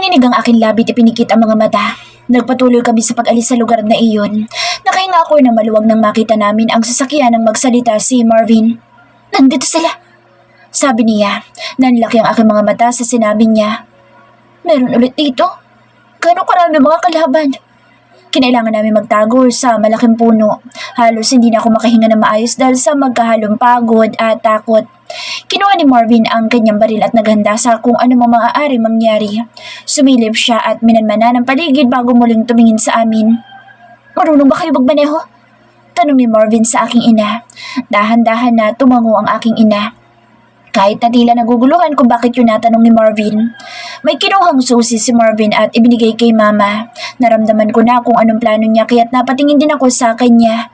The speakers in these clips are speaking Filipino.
Nanginig ang aking labit, ipinikit ang mga mata. Nagpatuloy kami sa pag-alis sa lugar na iyon. Nakahinga ako na maluwag nang makita namin ang sasakyan ng magsalita si Marvin. Nandito sila, sabi niya. Nanlaki ang aking mga mata sa sinabi niya. Meron ulit dito? Gano'ng karami mga kalaban? Kinailangan namin magtago sa malaking puno. Halos hindi na ako makahinga na maayos dahil sa magkahalong pagod at takot. Kinuha ni Marvin ang kanyang baril at naghanda sa kung ano mang maaari mangyari. Sumilip siya at minanmana ng paligid bago muling tumingin sa amin. Marunong ba kayo magmaneho? Tanong ni Marvin sa aking ina. Dahan-dahan na tumango ang aking ina. Kahit na tila naguguluhan kung bakit yun natanong ni Marvin. May kinuhang susi si Marvin at ibinigay kay Mama. Naramdaman ko na kung anong plano niya kaya't napatingin din ako sa kanya.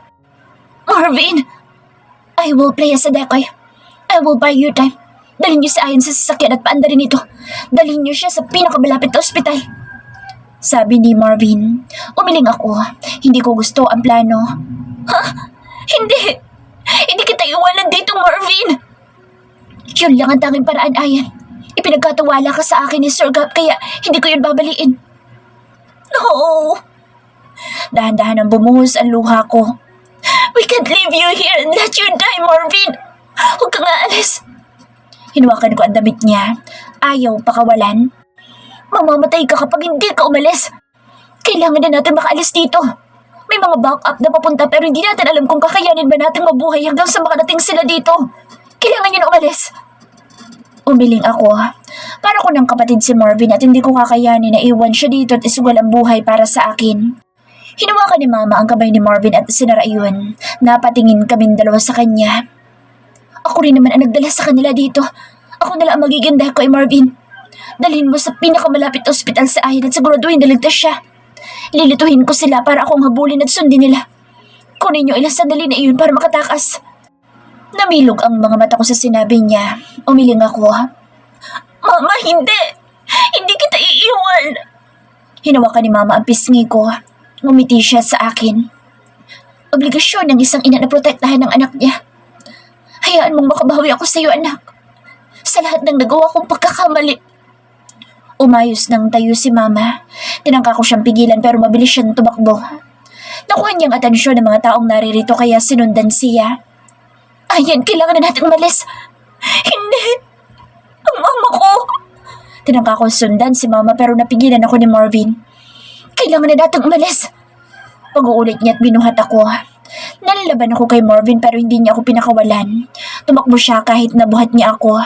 Marvin! I will play as a decoy. I will buy you time. Dalhin niyo si Ayan sa sasakyan at paandarin ito. Dalhin niyo siya sa pinakamalapit na ospital. Sabi ni Marvin. Umiling ako. Hindi ko gusto ang plano. Ha? Hindi! Hindi kita iwanan dito, Marvin! Yun lang ang tanging paraan, Ayan. Ipinagkatiwala ka sa akin ni Sir Gap kaya hindi ko yun babaliin. No! Dahan-dahan ang bumuhos ang luha ko. We can't leave you here and let you die, Marvin! Huwag kang aalis. Hinuwakan ko ang damit niya. Ayaw pakawalan. Mamamatay ka kapag hindi ka umalis. Kailangan na natin makaalis dito. May mga backup na papunta pero hindi natin alam kung kakayanin ba natin mabuhay hanggang sa makarating sila dito. Kailangan niyo na umalis. Umiling ako. Para ko ng kapatid si Marvin at hindi ko kakayanin na iwan siya dito at isugal ang buhay para sa akin. Hinawakan ni Mama ang kamay ni Marvin at sinara iyon. Napatingin kaming dalawa sa kanya. Ako rin naman ang nagdala sa kanila dito. Ako nila ang magiging decoy, Marvin. Dalhin mo sa pinakamalapit na ospital sa Ayan at siguraduhin na ligtas siya. Lilituhin ko sila para akong habulin at sundin nila. Kunin niyo ilang sandali na iyon para makatakas. Namilog ang mga mata ko sa sinabi niya. Umiling ako. Mama, hindi! Hindi kita iiwan! Hinawakan ni Mama ang pisngi ko. Ngumiti siya sa akin. Obligasyon ng isang ina na protektahan ng anak niya. Hayaan mong makabawi ako sa iyo, anak. Sa lahat ng nagawa kong pagkakamali. Umayos ng tayo si Mama. Tinangka ko siyang pigilan pero mabilis siyang tumakbo. Nakuha niyang atensyon ng mga taong naririto kaya sinundan siya. Ayan, kailangan na natin umalis. Hindi. Ang mama ko. Tinangka ko sundan si Mama pero napigilan ako ni Marvin. Kailangan na natin umalis. Pag-uulit niya at binuhat ako. Nalalaban ako kay Marvin pero hindi niya ako pinakawalan. Tumakbo siya kahit nabuhat niya ako.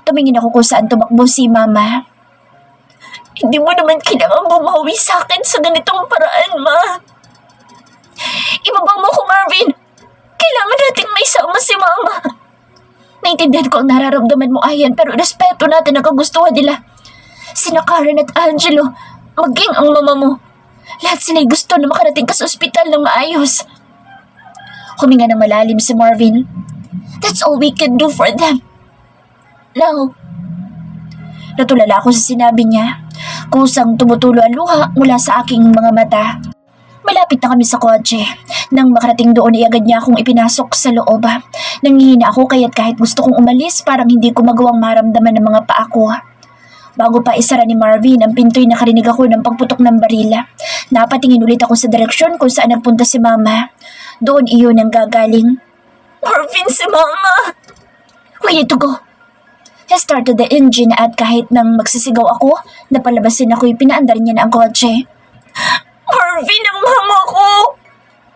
Tumingin ako kung saan tumakbo si Mama. Hindi mo naman kailangan bumawi sa akin sa ganitong paraan, Ma. Ibaba mo ko, Marvin. Kailangan nating may sama si Mama. Naintindihan ko ang nararamdaman mo, Ayan, pero respeto natin ang kagustuhan nila. Sina Karen at Angelo, maging ang mama mo. Lahat sila'y gusto na makarating ka sa ospital ng maayos. Huminga ng malalim si Marvin. That's all we can do for them. Now. Natulala ako sa sinabi niya. Kusang tumutulo ang luha mula sa aking mga mata. Malapit na kami sa kotse. Nang makarating doon, iagad niya akong ipinasok sa loob. Nanghihina ako kaya't kahit gusto kong umalis, parang hindi ko magawang maramdaman ng mga paa ko. Bago pa isara ni Marvin ang pinto'y nakarinig ako ng pagputok ng barila. Napatingin ulit ako sa direksyon kung saan nagpunta si Mama. Doon iyon ang gagaling. Marvin, si Mama! We need to go. I started the engine at kahit nang magsisigaw ako, napalabasin ako'y pinaandar niya na ang kotse. Marvin, ang mama ko!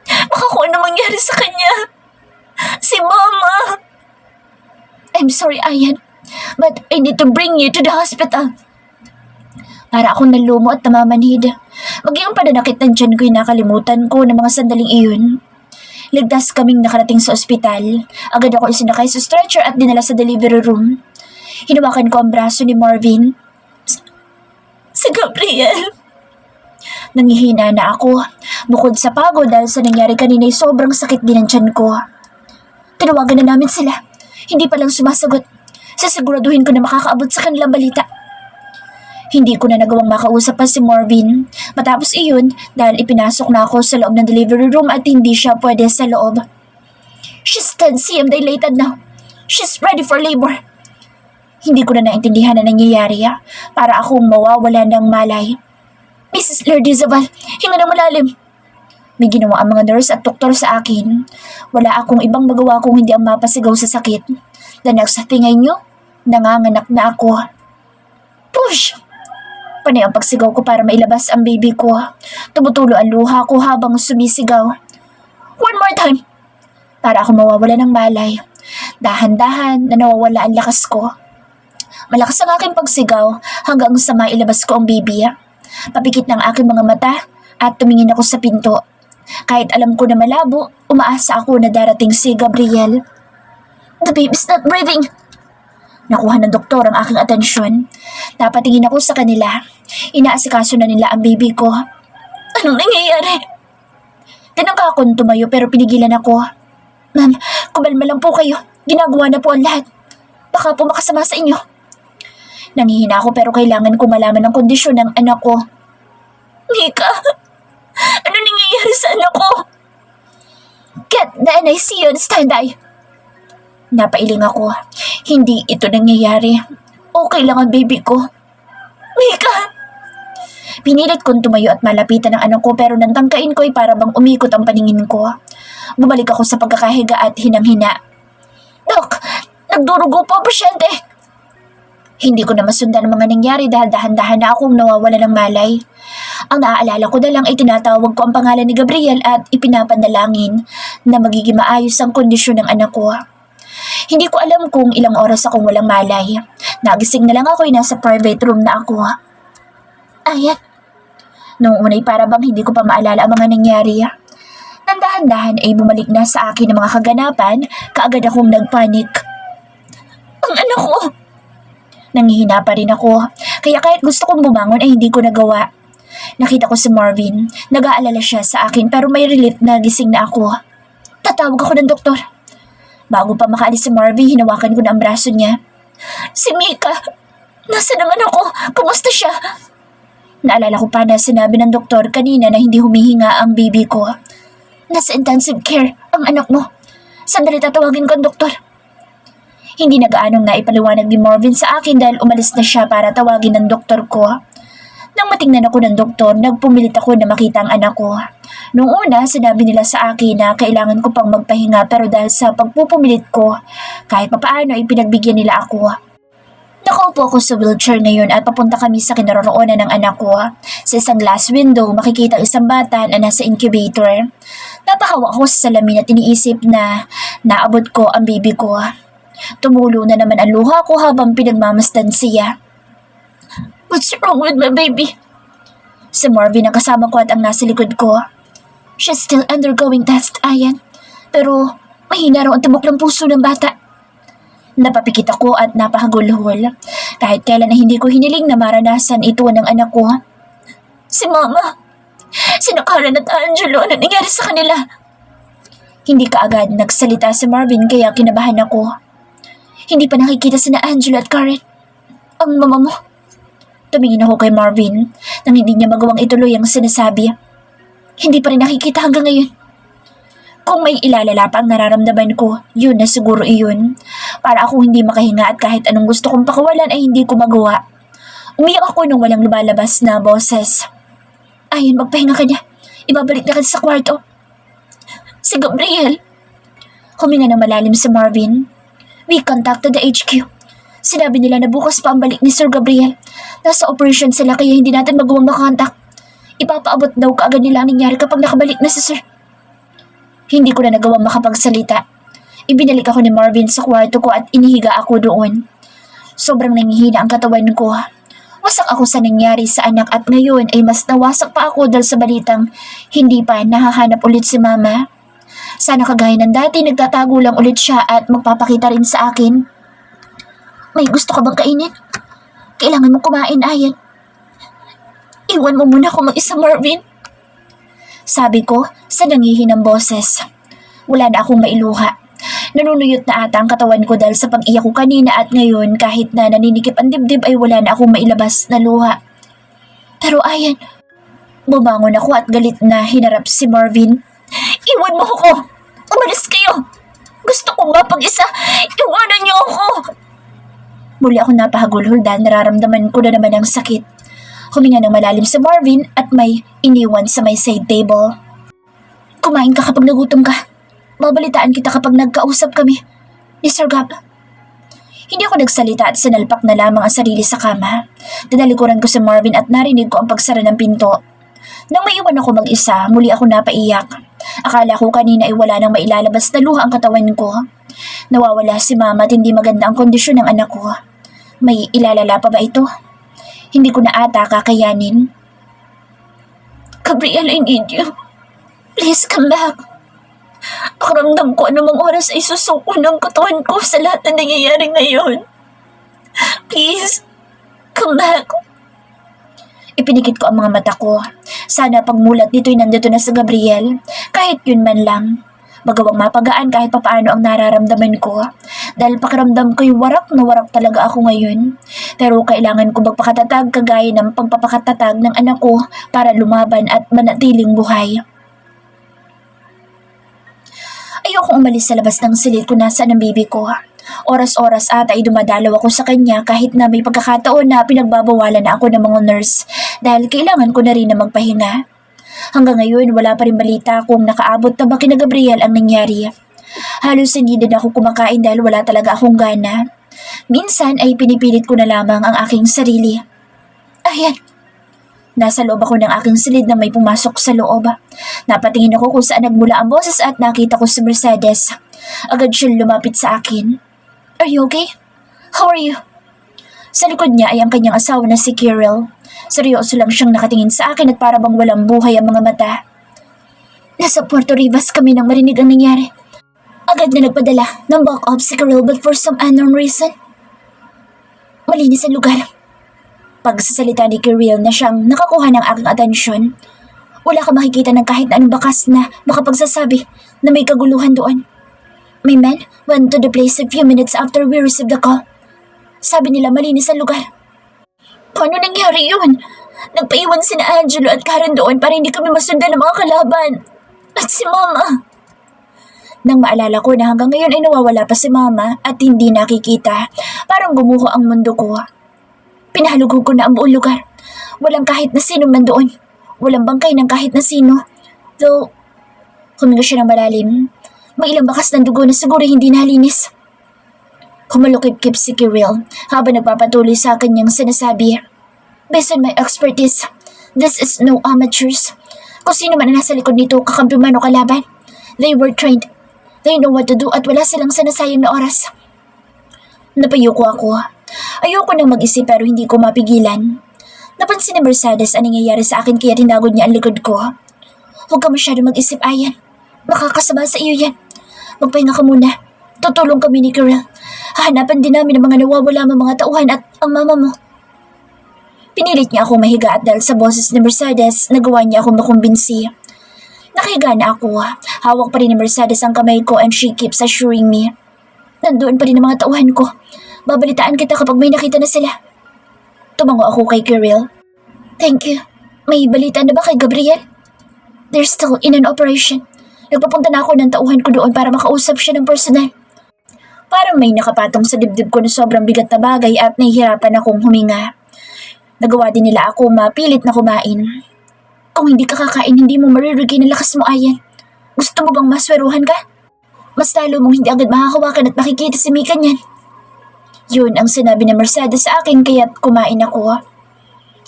Baka kung ano mangyari sa kanya. Si Mama! I'm sorry, Ayan, but I need to bring you to the hospital. Para akong nalumo at namamanhid. Maging ang pananakit ng tiyan ko'y nakalimutan ko ng mga sandaling iyon. Ligtas kaming nakarating sa ospital. Agad ako isinakay sa stretcher at dinala sa delivery room. Hinawakan ko ang braso ni Marvin. Si Gabriel! Nangihina na ako. Bukod sa pagod dahil sa nangyari kanina'y sobrang sakit din ang tiyan ko. Tinawagan na namin sila. Hindi pa lang sumasagot. Sasiguraduhin ko na makakaabot sa kanilang balita. Hindi ko na nagawang makausap pa si Marvin. Matapos iyon, dahil ipinasok na ako sa loob ng delivery room at hindi siya pwede sa loob. She's 10 cm dilated now. She's ready for labor. Hindi ko na naintindihan na nangyayari para akong mawawala ng malay. Mrs. Lardizabal, hinga ng malalim. May ginawa ang mga nurse at doktor sa akin. Wala akong ibang magawa kung hindi ang mapasigaw sa sakit. The next thing I knew, nanganganak na ako. Push! Panay ang pagsigaw ko para mailabas ang baby ko. Tumutulo ang luha ko habang sumisigaw. One more time! Para ako mawawala ng malay. Dahan-dahan na nawawala ang lakas ko. Malakas ang aking pagsigaw hanggang sa mailabas ko ang baby. Papikit ng aking mga mata at tumingin ako sa pinto. Kahit alam ko na malabo, umaasa ako na darating si Gabriel. The baby's not breathing. Nakuha ng doktor ang aking atensyon. Napatingin ako sa kanila. Inaasikaso na nila ang baby ko. Anong nangyayari? Tinangka akong tumayo pero pinigilan ako. Ma'am, kumalma lang po kayo. Ginagawa na po ang lahat. Baka po makasama sa inyo. Nanghihina ako pero kailangan ko malaman ang kondisyon ng anak ko. Mika, ano nangyayari sa anak ko? Get the NICU on standby. Napailing ako. Hindi ito nangyayari. Okay lang ang baby ko. Mika! Pinilit kong tumayo at malapitan ng anak ko pero nang tangkain ko ay para bang umikot ang paningin ko. Bumalik ako sa pagkakahiga at hinang-hina. Dok, nagdurugo po ang pasyente. Hindi ko na masundan ang mga nangyari dahil dahan-dahan na akong nawawala ng malay. Ang naaalala ko na lang ay tinatawag ko ang pangalan ni Gabriel at ipinapanalangin na magiging maayos ang kondisyon ng anak ko. Hindi ko alam kung ilang oras akong walang malay. Nagising na lang ako ay nasa private room na ako. Ayan. Noong unay para bang hindi ko pa maalala ang mga nangyari. Nang dahan-dahan ay bumalik na sa akin ang mga kaganapan, kaagad akong nagpanik. Ang anak ko! Nanghihina pa rin ako, kaya kahit gusto kong bumangon ay hindi ko nagawa. Nakita ko si Marvin, nag-aalala siya sa akin pero may relief na gising na ako. Tatawag ako ng doktor. Bago pa makaalis si Marvin, hinawakan ko na ang braso niya. Si Mika! Nasaan ang anak ko? Kumusta siya? Naalala ko pa na sinabi ng doktor kanina na hindi humihinga ang baby ko. Nasa intensive care ang anak mo. Sandali tatawagin ko ang doktor. Hindi na gaanong naipaliwanag ni Marvin sa akin dahil umalis na siya para tawagin ng doktor ko. Nang matingnan ako ng doktor, nagpumilit ako na makita ang anak ko. Noong una, sinabi nila sa akin na kailangan ko pang magpahinga pero dahil sa pagpupumilit ko, kahit papaano ay pinagbigyan nila ako. Nakaupo ako sa wheelchair ngayon at papunta kami sa kinaroroonan ng anak ko. Sa isang glass window, makikita ang isang bata na nasa incubator. Napahawa ako sa salamin at iniisip na naabot ko ang baby ko. Tumulo na naman ang luha ko habang pinagmamasdan siya. What's wrong with my baby? Si Marvin ang kasama ko at ang nasa likod ko. She's still undergoing test, Ayan. Pero mahina raw ang tibok ng puso ng bata. Napapikit ako at napahagulhol. Kahit kailan na hindi ko hiniling na maranasan ito ng anak ko. Si Mama! Si Karen at Angelo, ano nangyari sa kanila? Hindi kaagad nagsalita si Marvin kaya kinabahan ako. Hindi pa nakikita sina Angelo at Karen. Ang mama mo. Tumingin ako kay Marvin nang hindi niya magawang ituloy ang sinasabi. Hindi pa rin nakikita hanggang ngayon. Kung may ilalala pa ang nararamdaman ko, yun na siguro iyon. Para akong hindi makahinga at kahit anong gusto kong pakawalan ay hindi ko magawa. Umiyak ako nung walang lumalabas na boses. Ayun, magpahinga ka na. Ibabalik na kita sa kwarto. Si Gabriel. Huminga ng malalim si Marvin. We contacted the HQ. Sinabi nila na bukas pa ang balik ni Sir Gabriel. Nasa operation sila kaya hindi natin magawang makontak. Ipapaabot daw kaagad nila ang nangyari kapag nakabalik na si Sir. Hindi ko na nagawang makapagsalita. Ibinalik ako ni Marvin sa kwarto ko at inihiga ako doon. Sobrang nanghihina ang katawan ko. Wasak ako sa nangyari sa anak at ngayon ay mas nawasak pa ako dahil sa balitang hindi pa nahahanap ulit si Mama. Sana kagaya ng dati nagtatago lang ulit siya at magpapakita rin sa akin. May gusto ka bang kainin? Kailangan mong kumain, Ayan. Iwan mo muna ako mag-isa, Marvin. Sabi ko sa nangihinang boses. Wala na akong mailuha. Nanunuyot na ata ang katawan ko dahil sa pag-iyak ko kanina at ngayon kahit na naninikip ang dibdib ay wala na akong mailabas na luha. Pero Ayan, bumangon ako at galit na hinarap si Marvin. Iwan mo ako! Umalis kayo! Gusto ko mapag-isa! Iwanan niyo ako! Muli ako napahagulhol dahil nararamdaman ko na naman ang sakit. Huminga ng malalim si Marvin at may iniwan sa may side table. Kumain ka kapag nagutom ka. Babalitaan kita kapag nagkausap kami ni Sir Gab. Hindi ako nagsalita at sinalpak na lamang ang sarili sa kama. Dinalikuran ko si Marvin at narinig ko ang pagsara ng pinto. Nang maiwan ako mag-isa, muli ako napaiyak. Akala ko kanina ay wala nang mailalabas na luha ang katawan ko. Nawawala si Mama at hindi maganda ang kondisyon ng anak ko. May ilalala pa ba ito? Hindi ko na ata kakayanin. Gabriel, I need you. Please come back. Pakiramdam ko anumang oras ay susuko ng katawan ko sa lahat na nangyayari ngayon. Please, come back. Ipinikit ko ang mga mata ko. Sana pagmulat nito'y nandito na sa Gabriel. Kahit yun man lang. Magawang mapagaan kahit papaano ang nararamdaman ko. Dahil pakiramdam ko'y warak na warak talaga ako ngayon. Pero kailangan ko magpakatatag kagaya ng pagpapakatatag ng anak ko para lumaban at manatiling buhay. Ayokong umalis sa labas ng silid kung nasaan ang baby ko. Oras-oras ata ay dumadalaw ako sa kanya kahit na may pagkakataon na pinagbabawalan na ako ng mga nurse dahil kailangan ko na rin na magpahinga. Hanggang ngayon wala pa rin balita kung nakaabot na ba kina Gabriel ang nangyari. Halos hindi din ako kumakain dahil wala talaga akong gana. Minsan ay pinipilit ko na lamang ang aking sarili. Ayan. Nasa loob ako ng aking silid na may pumasok sa loob. Napatingin ako kung saan nagmula ang boses at nakita ko si Mercedes. Agad siyang lumapit sa akin. Are you okay? How are you? Sa likod niya ay ang kanyang asawa na si Kirill. Seryoso lang siyang nakatingin sa akin at para bang walang buhay ang mga mata. Nasa Puerto Rivas kami nang marinig ang nangyari. Agad na nagpadala ng back-up si Kirill but for some unknown reason. Malinis ang lugar. Pagsasalita ni Kirill na siyang nakakuha ng aking atensyon. Wala ka makikita ng kahit na anong bakas na makapagsasabi na may kaguluhan doon. My men went to the place a few minutes after we received the call. Sabi nila malinis ang lugar. Paano nangyari yun? Nagpaiwan sina Angelo at Karen doon para hindi kami masundan ng mga kalaban. At si Mama. Nang maalala ko na hanggang ngayon ay nawawala pa si Mama at hindi nakikita, parang gumuho ang mundo ko. Pinahalugog ko na ang buong lugar. Walang kahit na sino man doon. Walang bangkay ng kahit na sino. Though, huminga siya ng malalim. May ilang bakas ng dugo na siguro hindi nalinis. Kumalukip-kip si Kirill habang nagpapatuloy sa kanyang sinasabi. Based on my expertise, this is no amateurs. Kung sino man na nasa likod nito, kakampi man o kalaban. They were trained. They know what to do at wala silang sinasayang na oras. Napayuko ako. Ayoko nang mag-isip pero hindi ko mapigilan. Napansin ni Mercedes ang nangyayari sa akin kaya tinagod niya ang likod ko. Huwag ka masyado mag-isip, Ayan. Makakasama sa iyo yan. Magpahinga ka muna. Tutulong kami ni Kirill. Hahanapan din namin ang mga nawawala ng mga tauhan at ang mama mo. Pinilit niya akong mahiga at dahil sa boses ni Mercedes, nagawa niya akong makumbinsi. Nakahiga na ako. Hawak pa rin ni Mercedes ang kamay ko and she keeps assuring me. Nandoon pa rin ang mga tauhan ko. Babalitaan kita kapag may nakita na sila. Tumango ako kay Kirill. Thank you. May balita na ba kay Gabriel? They're still in an operation. Nagpapunta na ako ng tauhan ko doon para makausap siya ng personal. Parang may nakapatong sa dibdib ko na sobrang bigat na bagay at nahihirapan akong huminga. Nagawa din nila ako mapilit na kumain. Kung hindi ka kakain, hindi mo maririgay ng lakas mo, Ayan. Gusto mo bang masweruhan ka? Mas lalo mong hindi agad makakawakan at makikita si Mika niyan. Yun ang sinabi ni Mercedes sa akin kaya't kumain ako.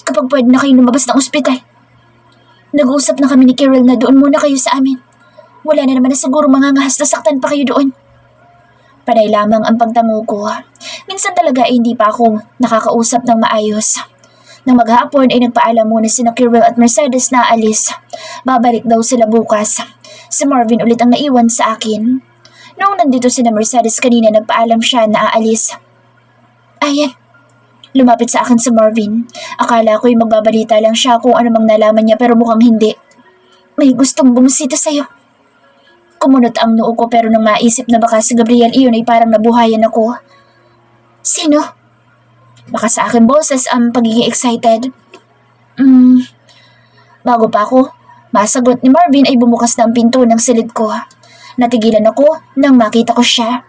Kapag pwede na kayo lumabas ng ospital. Nag-uusap na kami ni Kirill na doon muna kayo sa amin. Wala na naman na siguro mangangahas na saktan pa kayo doon. Panay lamang ang pagtango ko. Minsan talaga ay hindi pa ako nakakausap ng maayos. Nang maghapon ay nagpaalam muna sina Kirill at Mercedes na aalis. Babalik daw sila bukas. Si Marvin ulit ang naiwan sa akin. Noong nandito sina Mercedes kanina nagpaalam siya na aalis. Ayan. Lumapit sa akin si Marvin. Akala ko'y magbabalita lang siya kung ano mang nalaman niya pero mukhang hindi. May gustong bumisita sa'yo. Kumunot ang noo ko pero nang maisip na baka si Gabriel iyon ay parang nabuhayan ako. Sino? Baka sa akin boses ang pagiging excited. Bago pa ako masagot ni Marvin ay bumukas na ang pinto ng silid ko. Natigilan ako nang makita ko siya.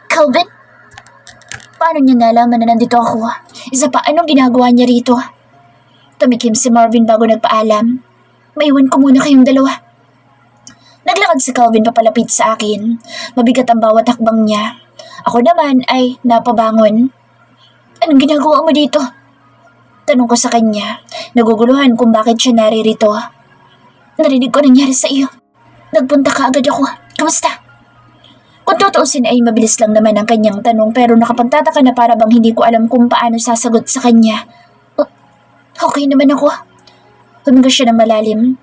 Calvin? Paano niya nalaman na nandito ako? Isa pa, anong ginagawa niya rito? Tumikim si Marvin bago nagpaalam. Maiwan ko muna kayong dalawa. Naglakad si Calvin papalapit sa akin. Mabigat ang bawat hakbang niya. Ako naman ay napabangon. Anong ginagawa mo dito? Tanong ko sa kanya, naguguluhan kung bakit siya naririto. Narinig ko nangyari sa iyo. Nagpunta ka agad ako. Kamusta? Kung tutuusin ay mabilis lang naman ang kanyang tanong pero nakapagtataka na para bang hindi ko alam kung paano sasagot sa kanya. Okay naman ako. Huminga siya ng malalim.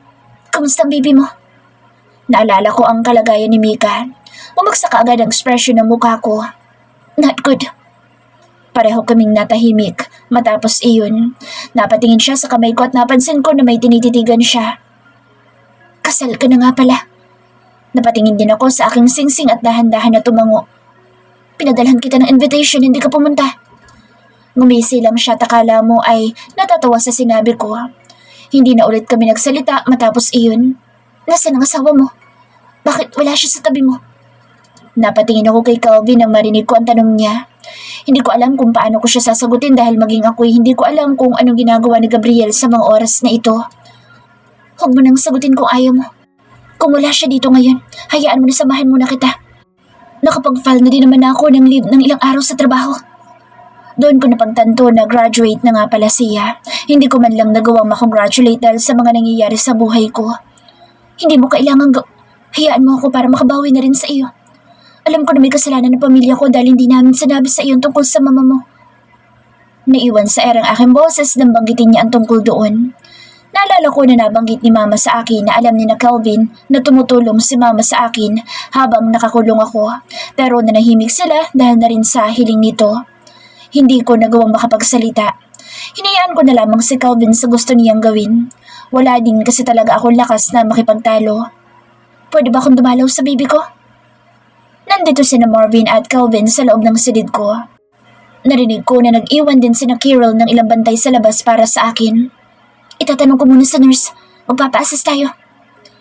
Kamusta ang baby mo? Naalala ko ang kalagayan ni Mika. Bumagsak agad ang ekspresyon ng mukha ko. Not good. Pareho kaming natahimik. Matapos iyon, napatingin siya sa kamay ko at napansin ko na may tinititigan siya. Kasal ka na nga pala. Napatingin din ako sa aking singsing at dahan-dahan na tumango. Pinadalhan kita ng invitation, hindi ka pumunta. Ngumisi lang siya at akala mo ay natatawa sa sinabi ko. Hindi na ulit kami nagsalita matapos iyon. Nasaan ang asawa mo? Bakit wala siya sa tabi mo? Napatingin ako kay Calvin nang marinig ko ang tanong niya. Hindi ko alam kung paano ko siya sasagutin dahil maging ako'y hindi ko alam kung anong ginagawa ni Gabriel sa mga oras na ito. Huwag mo nang sagutin kung ayaw mo. Kung wala siya dito ngayon, hayaan mo na samahan muna kita. Nakapag-file na din naman ako ng leave ng ilang araw sa trabaho. Doon ko napagtanto na graduate na nga pala siya. Hindi ko man lang nagawang makongratulate dahil sa mga nangyayari sa buhay ko. Hindi mo kailangan hayaan mo ako para makabawi na rin sa iyo. Alam ko na may kasalanan ng pamilya ko dahil hindi namin sinabi sa iyo tungkol sa mama mo. Naiwan sa erang aking boses nang banggitin niya ang tungkol doon. Naalala ko na nabanggit ni mama sa akin na alam ni na Calvin na tumutulong si mama sa akin habang nakakulong ako. Pero nanahimik sila dahil na rin sa hiling nito. Hindi ko nagawang makapagsalita. Hinayaan ko na lamang si Calvin sa gusto niyang gawin. Wala din kasi talaga akong lakas na makipagtalo. Pwede ba akong dumalaw sa baby ko? Nandito sina Marvin at Calvin sa loob ng silid ko. Narinig ko na nag-iwan din sina Carol ng ilang bantay sa labas para sa akin. Itatanong ko muna sa nurse. Magpapa-assist tayo.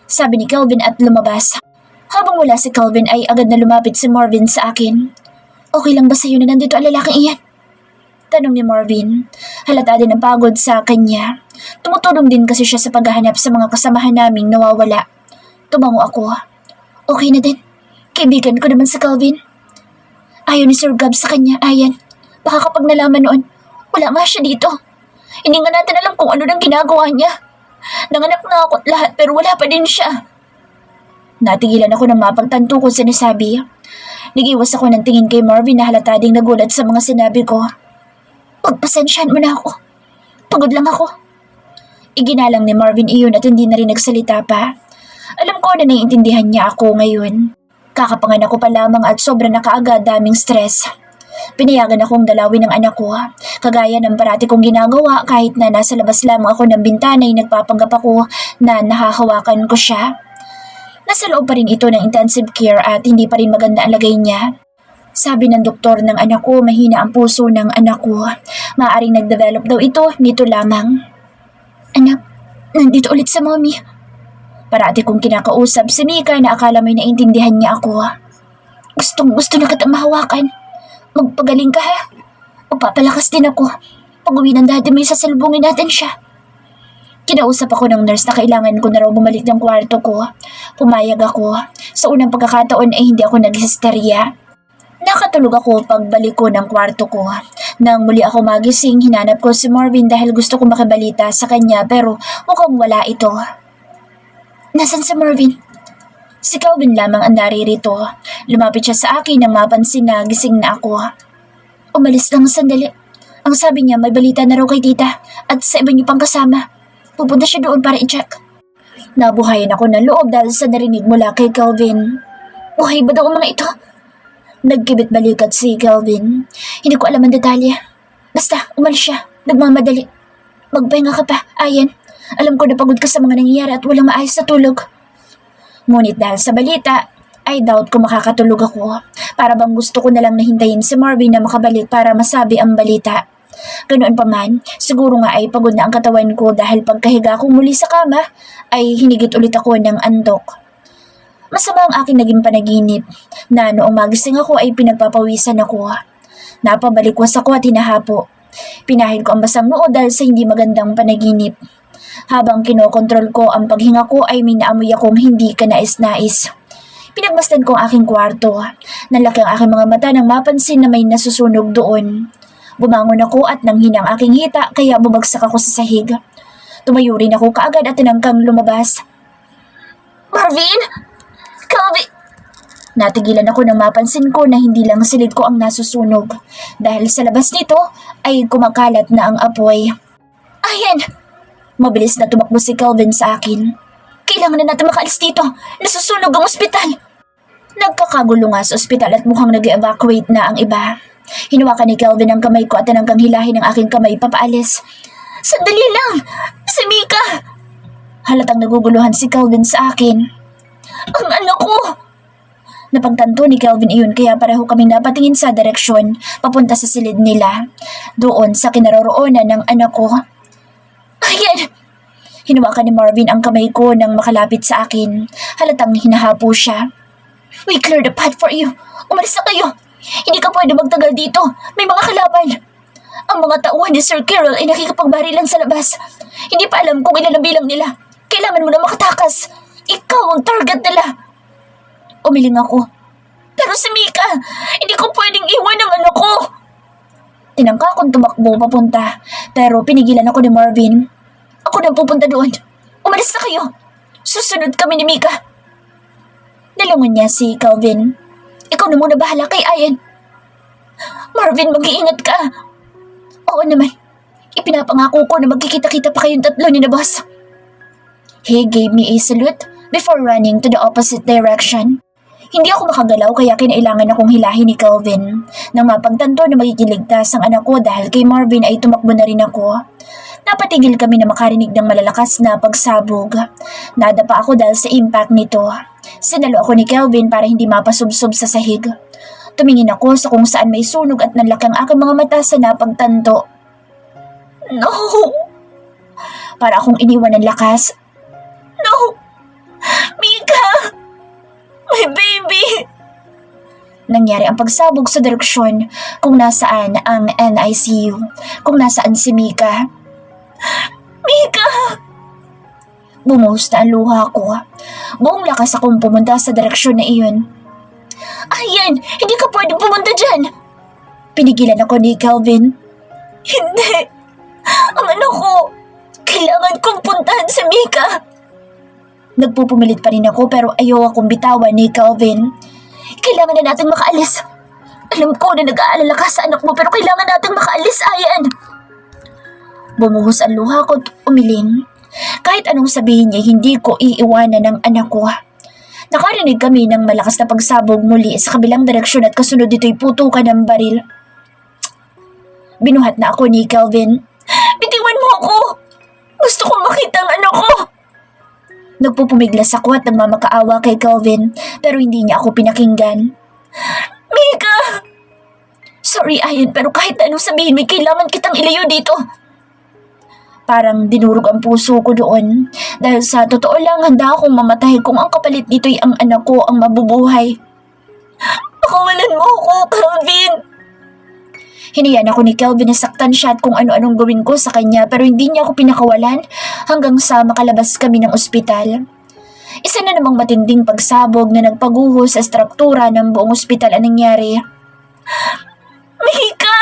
Sabi ni Calvin at lumabas. Habang wala si Calvin ay agad na lumapit si Marvin sa akin. Okay lang ba sa'yo na nandito ang lalaking iyan? Tanong ni Marvin. Halata din ang pagod sa kanya. Tumutulong din kasi siya sa paghahanap sa mga kasamahan naming nawawala. Tumango ako. Okay na din. Kaibigan ko naman si Calvin. Ayaw ni Sir Gab sa kanya, ayan. Baka kapag nalaman noon, wala nga siya dito. Hindi nga natin alam kung ano nang ginagawa niya. Nanganak na ako at lahat pero wala pa din siya. Natigilan ako ng mapagtanto ko sinasabi. Nag-iwas ako ng tingin kay Marvin na halata ding nagulat sa mga sinabi ko. Pagpasensyahan mo na ako. Pagod lang ako. Iginalang ni Marvin iyon at hindi na rin nagsalita pa. Alam ko na naiintindihan niya ako ngayon. Kakapanganak ko pa lamang at sobrang nakaagad daming stress. Pinayagan akong dalawin ng anak ko. Kagaya ng parati kong ginagawa kahit na nasa labas lamang ako ng bintana ay nagpapanggap ako na nahahawakan ko siya. Nasa loob pa rin ito ng intensive care at hindi pa rin maganda ang lagay niya. Sabi ng doktor ng anak ko, mahina ang puso ng anak ko. Maaaring nag-develop daw ito nito lamang. Anak, nandito ulit sa mommy. Parati kong kinakausap si Mika na akala may naintindihan niya ako. Gusto na kitang mahawakan. Magpagaling ka ha. Magpapalakas din ako. Pag-uwi ng daddy may sasalubungin natin siya. Kinausap ako ng nurse na kailangan ko na raw bumalik ng kwarto ko. Pumayag ako. Sa unang pagkakataon ay hindi ako nag-hysteria. Nakatulog ako pagbalik ko ng kwarto ko. Nang muli ako magising, hinanap ko si Marvin dahil gusto ko makibalita sa kanya pero mukhang wala ito. Nasaan si Marvin? Si Calvin lamang ang naririto. Lumapit siya sa akin nang mapansin na gising na ako. Umalis lang sandali. Ang sabi niya may balita na raw kay tita at sa iba niyo pang kasama. Pupunta siya doon para i-check. Nabuhayan ako ng loob dahil sa narinig mula kay Calvin. Buhay ba daw ang mga ito? Nagkibit balikat si Calvin. Hindi ko alam ang detalye. Basta, umalis siya. Nagmamadali. Magpahinga ka pa, Ayan. Alam ko na pagod ka sa mga nangyayari at walang maayos na tulog. Ngunit dahil sa balita, ay doubt ko makakatulog ako. Para bang gusto ko na lang nahintayin si Marvin na makabalik para masabi ang balita. Ganoon pa man, siguro nga ay pagod na ang katawan ko dahil pagkahiga ko muli sa kama, ay hinigit ulit ako ng antok. Masama ang aking naging panaginip na noong magising ako ay pinagpapawisan ako. Napabalikwas ako at hinahapo. Pinahid ko ang basang noo dahil sa hindi magandang panaginip. Habang kinokontrol ko ang paghinga ko ay may naamoy akong hindi kanais-nais. Pinagmasdan ko ang aking kwarto. Nalaki ang aking mga mata nang mapansin na may nasusunog doon. Bumangon ako at nanghinang aking hita kaya bumagsak ako sa sahig. Tumayo rin ako kaagad at tinangkang lumabas. Marvin! Calvin! Natigilan ako nang mapansin ko na hindi lang silid ko ang nasusunog. Dahil sa labas nito ay kumakalat na ang apoy. Ayan! Mabilis na tumakbo si Calvin sa akin. Kailangan na natin makaalis dito. Nasusunog ang ospital. Nagkakagulo nga sa ospital at mukhang nag-evacuate na ang iba. Hinawakan ni Calvin ang kamay ko at tinangkang hilahin ang aking kamay papaalis. Sandali lang! Si Mika! Halatang naguguluhan si Calvin sa akin. Ang anak ko! Napagtanto ni Calvin iyon kaya pareho kaming napatingin sa direksyon papunta sa silid nila. Doon sa kinaroroonan ng anak ko. Ayan! Hinawakan ni Marvin ang kamay ko nang makalapit sa akin. Halatang hinahapo siya. We cleared the path for you. Umalis na kayo. Hindi ka pwede magtagal dito. May mga kalaban. Ang mga tauhan ni Sir Carol ay nakikipagbarilan sa labas. Hindi pa alam kung ilan ang bilang nila. Kailangan mo na makatakas. Ikaw ang target nila. Umiling ako. Pero si Mika, hindi ko pwedeng iwan ang anak ko. Tinangka akong tumakbo papunta, pero pinigilan ako ni Marvin. Ako na pupunta doon. Umalis na kayo. Susunod kami ni Mika. Nalungon niya si Calvin. Ikaw na muna bahala kay Ian. Marvin, mag-iingat ka. Oo naman. Ipinapangako ko na magkikita-kita pa kayong tatlo ni na boss. He gave me a salute before running to the opposite direction. Hindi ako makagalaw kaya kinailangan akong hilahin ni Calvin. Nang mapagtanto na magiging ligtas ang anak ko dahil kay Marvin ay tumakbo na rin ako. Napatigil kami na makarinig ng malalakas na pagsabog. Nadapa ako dahil sa impact nito. Sinalo ako ni Calvin para hindi mapasubsob sa sahig. Tumingin ako sa kung saan may sunog at nanlaki ang aking mga mata sa napagtanto. No! Para akong iniwan ng lakas. No! Mika! My baby! Nangyari ang pagsabog sa direksyon kung nasaan ang NICU, kung nasaan si Mika. Mika! Bumuhos na ang luha ko. Buong lakas akong pumunta sa direksyon na iyon. Ayan! Hindi ka pwedeng pumunta dyan! Pinigilan ako ni Calvin. Hindi! Ang anak ko! Kailangan kong puntahan si Mika! Nagpupumilit pa rin ako pero ayaw akong bitawan ni Calvin. Kailangan na natin makaalis. Alam ko na nag-aalala ka sa anak mo pero kailangan natin makaalis, Ayan. Bumuhos ang luha ko at umiling. Kahit anong sabihin niya, hindi ko iiwanan ng anak ko. Nakarinig kami ng malakas na pagsabog muli sa kabilang direksyon at kasunod dito'y putukan ng baril. Binuhat na ako ni Calvin. Bitiwan mo ako! Gusto ko makita ang anak ko! Nagpupumiglas ako at nagmamakaawa kay Calvin pero hindi niya ako pinakinggan. Mika! Sorry, Ayan, pero kahit anong sabihin may kailangan kitang ilayo dito. Parang dinurog ang puso ko doon dahil sa totoo lang handa akong mamatay kung ang kapalit nito'y ang anak ko ang mabubuhay. Pakawalan mo ako, Calvin! Hiniyan ako ni Calvin na saktan siya at kung ano-anong gawin ko sa kanya pero hindi niya ako pinakawalan hanggang sa makalabas kami ng ospital. Isa na namang matinding pagsabog na nagpaguho sa struktura ng buong ospital ang nangyari. Mika!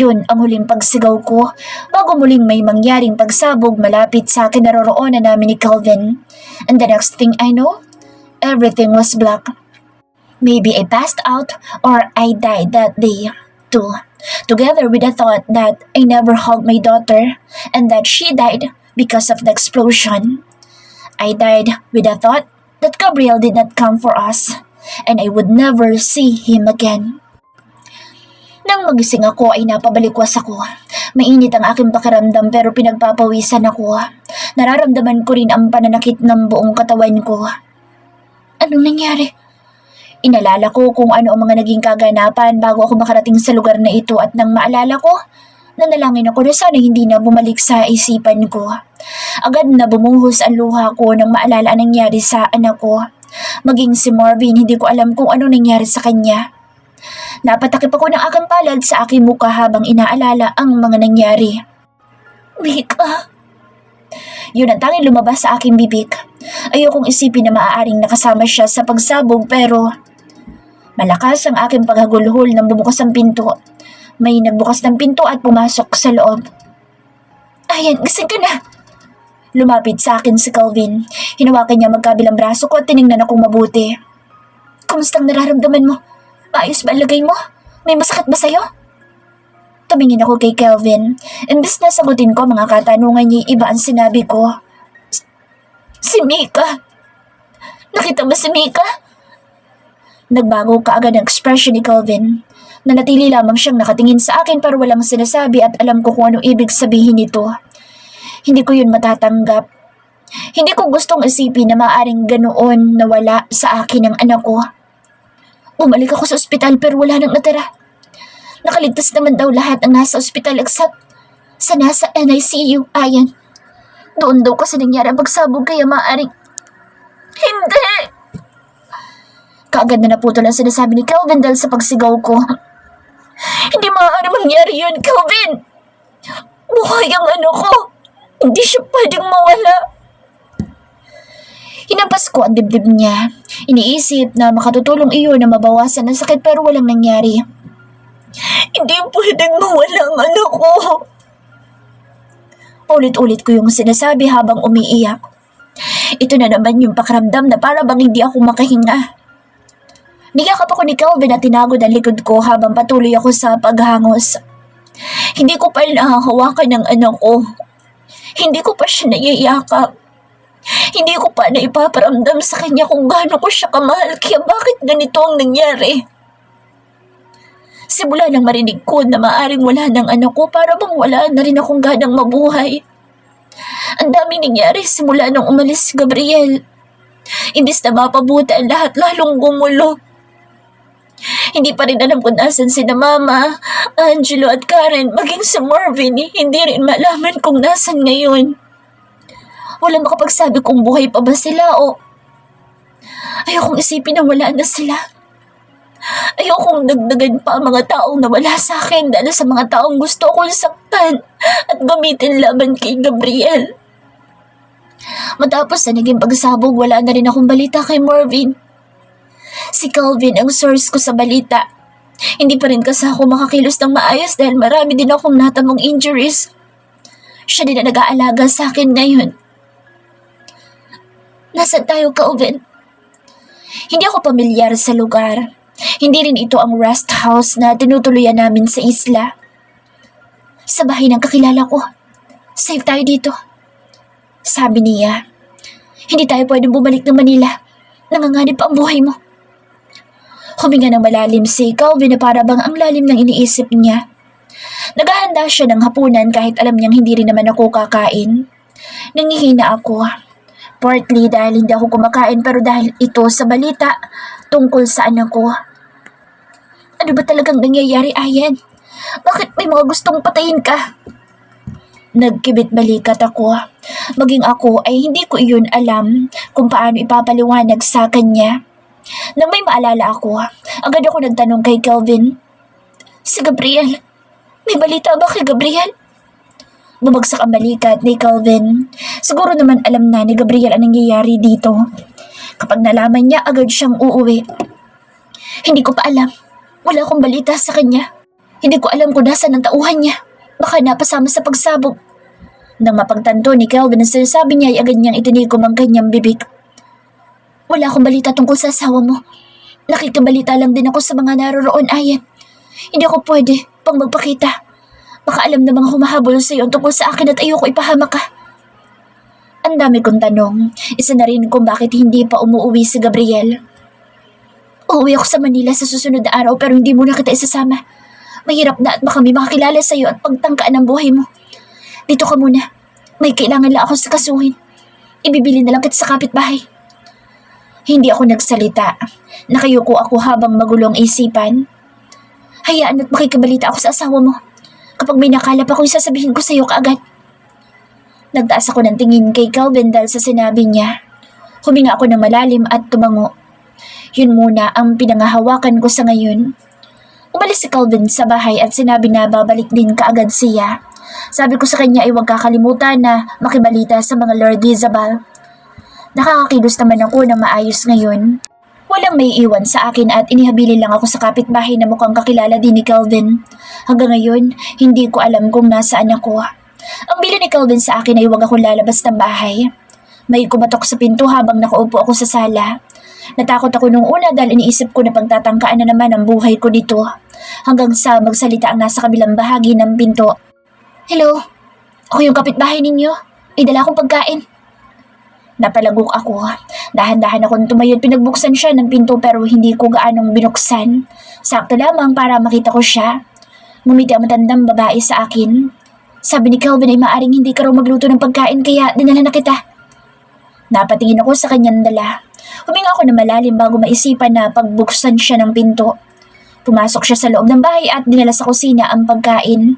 Yun ang huling pagsigaw ko bago muling may mangyaring pagsabog malapit sa kinaroroonan namin ni Calvin. And the next thing I know, everything was black. Maybe I passed out or I died that day, too. Together with the thought that I never hugged my daughter and that she died because of the explosion. I died with the thought that Gabriel did not come for us and I would never see him again. Nang magising ako ay napabalikwas ako. Mainit ang aking pakiramdam pero pinagpapawisan ako. Nararamdaman ko rin ang pananakit ng buong katawan ko. Anong nangyari? Inalala ko kung ano ang mga naging kaganapan bago ako makarating sa lugar na ito at nang maalala ko, nanalangin ako na sana hindi na bumalik sa isipan ko. Agad na bumuhos ang luha ko nang maalala ang nangyari sa anak ko. Maging si Marvin, hindi ko alam kung ano nangyari sa kanya. Napatakip ako ng aking palad sa aking mukha habang inaalala ang mga nangyari. Mika. Yun ang tanging lumabas sa aking bibig. Ayokong isipin na maaaring nakasama siya sa pagsabog pero malakas ang aking paghagulhol nang bumukas ang pinto. May nagbukas ng pinto at pumasok sa loob. Ayan, gising ka na. Lumapit sa akin si Calvin. Hinawakan niya magkabilang braso ko at tiningnan akong mabuti. Kumustang nararamdaman mo? Maayos ba ang lagay mo? May masakit ba sa'yo? Tumingin ako kay Calvin. Imbes na sagutin ko mga katanungan niya, iba ang sinabi ko. Si Mika. Nakita mo si Mika? Nagbago kaagad ang ekspresyon ni Calvin. Nanatili lamang siyang nakatingin sa akin pero walang sinasabi at alam ko kung anong ibig sabihin nito. Hindi ko yun matatanggap. Hindi ko gustong isipin na maaaring ganoon na wala sa akin ang anak ko. Bumalik ako sa ospital pero wala nang natira. Nakaligtas naman daw lahat ang nasa ospital except sa nasa NICU. Ayan. Doon daw kasi nangyari ang pagsabog kaya maaaring... Hindi! Kaagad na naputol ang sinasabi ni Calvin dahil sa pagsigaw ko. Hindi maaari mangyari yun, Calvin! Buhay ang anak ko! Hindi siya pwedeng mawala! Hinampas ko ang dibdib niya. Iniisip na makatutulong iyon na mabawasan ang sakit pero walang nangyari. Hindi pwedeng mawala ang anak ko! Ulit-ulit ko yung sinasabi habang umiiyak. Ito na naman yung pakiramdam na para bang hindi ako makahinga. Niyakap ako ni Calvin at tinagod ang likod ko habang patuloy ako sa paghangos. Hindi ko pa nahahawakan ng anak ko. Hindi ko pa siya naiyakap. Hindi ko pa naipaparamdam sa kanya kung gaano ko siya kamahal kaya bakit ganito ang nangyari. Simula nang marinig ko na maaring wala ng anak ko para bang wala na rin akong ganang mabuhay. Ang daming nangyari simula nang umalis si Gabriel. Imbis na mapabuti ang lahat lalong gumulo. Hindi pa rin alam kung nasan sina Mama, Angelo at Karen, maging si Marvin, hindi rin malaman kung nasan ngayon. Walang makapagsabi kung buhay pa ba sila o... Ayokong isipin na wala na sila. Ayokong dagdagan pa ang mga taong nawala sa akin dahil sa mga taong gusto kong saktan at gamitin laban kay Gabriel. Matapos na naging pagsabog, wala na rin akong balita kay Marvin. Si Calvin ang source ko sa balita. Hindi pa rin kasi ako makakilos ng maayos dahil marami din akong natamong injuries. Siya din na nag-aalaga sa akin ngayon. Nasaan tayo, Calvin? Hindi ako pamilyar sa lugar. Hindi rin ito ang rest house na tinutuluyan namin sa isla. Sa bahay ng kakilala ko. Safe tayo dito. Sabi niya, hindi tayo pwedeng bumalik ng Manila. Nanganganib pa ang buhay mo. Huminga ng malalim si Calvin na para bang ang lalim ng iniisip niya. Naghahanda siya ng hapunan kahit alam niyang hindi rin naman ako kakain. Nangihina ako. Partly dahil hindi ako kumakain pero dahil ito sa balita tungkol sa anak ko. Ano ba talagang nangyayari, Ayan? Bakit may mga gustong patayin ka? Nagkibit balikat ako. Maging ako ay hindi ko iyon alam kung paano ipapaliwanag sa kanya. Nang may maalala ako, agad ako nagtanong kay Calvin. Si Gabriel, may balita ba kay Gabriel? Bumagsak ang balikat ni Calvin. Siguro naman alam na ni Gabriel ang nangyayari dito. Kapag nalaman niya, agad siyang uuwi. Hindi ko pa alam. Wala akong balita sa kanya. Hindi ko alam kung nasaan ang tauhan niya. Baka napasama sa pagsabog. Nang mapagtanto ni Calvin ang sinasabi niya, ay agad niyang itinikom ang kanyang bibig. Wala akong balita tungkol sa asawa mo. Nakikibalita lang din ako sa mga naroroon, Ayan. Hindi ako pwede pang magpakita. Baka alam na mga humahabol sa iyo tungkol sa akin at ayoko ipahamak ka. Ang dami kong tanong. Isa na rin kung bakit hindi pa umuwi si Gabriel. Uuwi ako sa Manila sa susunod na araw pero hindi mo na kita isasama. Mahirap na at baka may makakilala sa iyo at pagtangkaan ang buhay mo. Dito ka muna. May kailangan lang ako sa kasuhin. Ibibili na lang kita sa kapitbahay. Hindi ako nagsalita. Nakayuko ako habang magulong isipan. Hayaan at makikibalita ako sa asawa mo. Kapag may nakalap ako, sasabihin ko sa iyo kaagad. Nagtaas ako ng tingin kay Calvin dahil sa sinabi niya. Huminga ako ng malalim at tumango. Yun muna ang pinangahawakan ko sa ngayon. Umalis si Calvin sa bahay at sinabi na babalik din kaagad siya. Sabi ko sa kanya ay huwag kakalimutan na makibalita sa mga Lord Isabel. Nakakakilos naman ako ng maayos ngayon. Walang may iwan sa akin at inihabili lang ako sa kapitbahay na mukhang kakilala din ni Calvin. Hanggang ngayon, hindi ko alam kung nasaan ako. Ang bili ni Calvin sa akin ay huwag akong lalabas ng bahay. May kumatok sa pinto habang nakaupo ako sa sala. Natakot ako nung una dahil iniisip ko na pagtatangkaan na naman ang buhay ko dito. Hanggang sa magsalita ang nasa kabilang bahagi ng pinto. Hello, ako yung kapitbahay ninyo. May dala akong pagkain. Napalagok ako. Dahan-dahan akong tumayo at pinagbuksan siya ng pinto pero hindi ko gaanong binuksan. Sakto lamang para makita ko siya. Ngumiti ang matandang babae sa akin. Sabi ni Calvin ay maaring hindi ka raw magluto ng pagkain kaya dinala na kita. Napatingin ako sa kanyang dala. Huminga ako na malalim bago maisipan na pagbuksan siya ng pinto. Pumasok siya sa loob ng bahay at dinala sa kusina ang pagkain.